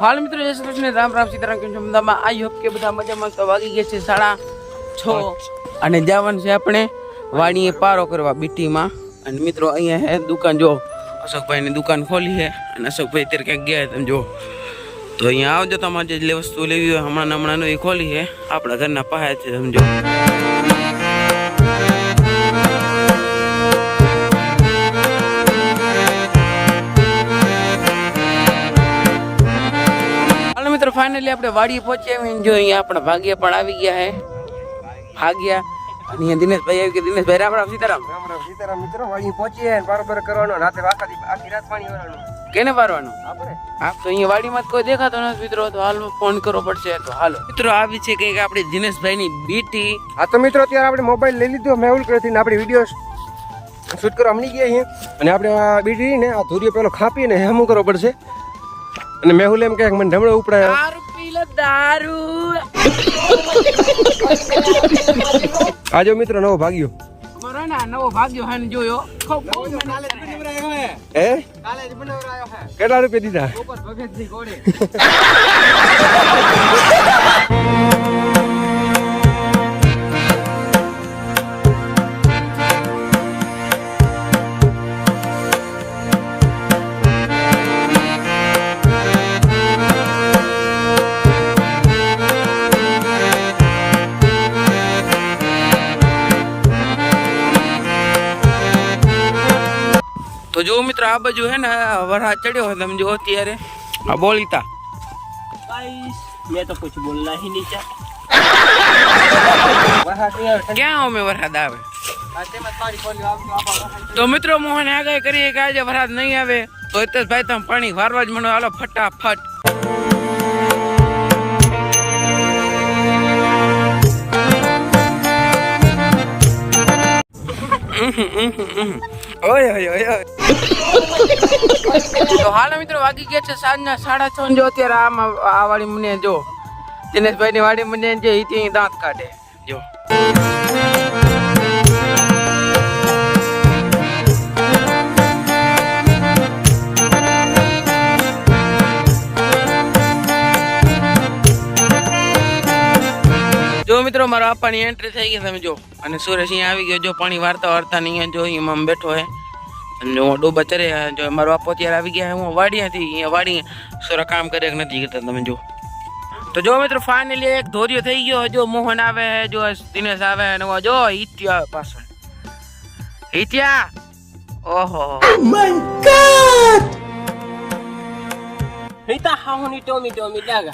હાલ મિત્રો જય શ્રી કૃષ્ણ, રામ રામ, સીતારામ. કેમ છો મજામાં? આઈ હોપ કે બધા મજામાં. તો વાગી ગયા છે 6:30 અને જવાનું છે આપણે વાડીએ પારો કરવા બીટીમાં. અને મિત્રો અહીંયા હે દુકાન, જો અશોકભાઈની દુકાન ખોલી છે અને અશોકભાઈ અત્યારે ક્યાંક ગયા તમે જો. તો અહીંયા આવજો, તમારે જે વસ્તુ લેવી હોય હમણાં એ ખોલી છે આપણા ઘરના પાસે છે સમજો. મિત્રો ફાઇનલી આપણે વાડીએ પહોંચી આવીને જો અહીંયા આપણા ભાગ્યા પણ આવી ગયા હે. ભાગ્યા અને અહીંયા દિનેશભાઈ આવી ગયા. દિનેશભાઈ રામ રામ, સીતારામ. રામ રામ, સીતારામ. મિત્રો વાડી પહોંચીએ પારો કરવાનો, રાતે આખી રાત પાણી વાળવાનું. કેને પારવાનું? આપણે હા, તો અહીંયા વાડીમાં કોઈ દેખાતો નથી મિત્રો, તો હાલ ફોન કરવો પડશે. તો હાલો મિત્રો, આવી છે કંઈક આપણે દિનેશભાઈની બીટી. હા તો મિત્રો અત્યારે આપણે મોબાઈલ લઈ લીધો મેહુલ કરેથી, આપણે વિડીયો શૂટ કરવા મળી ગયા છીએ. અને આપણે આ બીટી ને આ ધૂરિયો પેલો ખાપીને હેમું કરવો પડશે. અને મેહુલ એમ કહે મને ઢમડો ઉપડાય. દારૂ પી લો, દારૂ. આજો મિત્રો નવો ભાગ્યો મારો ના નવો ભાગ્યો હે ને જોયો. હે કેટલા રૂપિયા દીધા? તો જો મિત્રો આ બાજુ હે ને વરસાદ ચડ્યો હોય તમે જો અત્યારે આ બોલીતા मैं तो कुछ बोलना ही नहीं चाहता. ક્યાં અમે વરસાદ આવે? તો મિત્રો મોહન આગાહી કરીએ કે આજે વરસાદ નહીં આવે તો ભાઈ તમે પાણી વારવા જ મળો. હાલો ફટાફટ. તો હાલ મિત્રો વાગી ગયા છે સાંજના 6:30 જો અત્યારે આમાં આ વાળી મને જો દિનેશભાઈ ની વાડી મને જે ઈથી દાંત કાઢે જો. જો મિત્રો મારો આપવાની એન્ટ્રી થઈ ગઈ તમે જો. અને સુરેશ અહીંયા આવી ગયો જો, પાણી વારતા વારતા નહીં જો અહીંયા બેઠો હે. જો ડોબા ચરે જો મારો આપો ત્યારે આવી ગયા. હું વાડીયાથી અહીંયા વાડી સોરા કામ કરે કે નથી કરતા તમે જો. તો જો મિત્રો ફાઇનલી એક ધોર્યો થઈ ગયો. જો મોહન આવે જો, દિનેશ આવે અને જો હિત્યા આવે પાછળ. હિત્યા ઓહો My God! Rita, how many Tommy daga?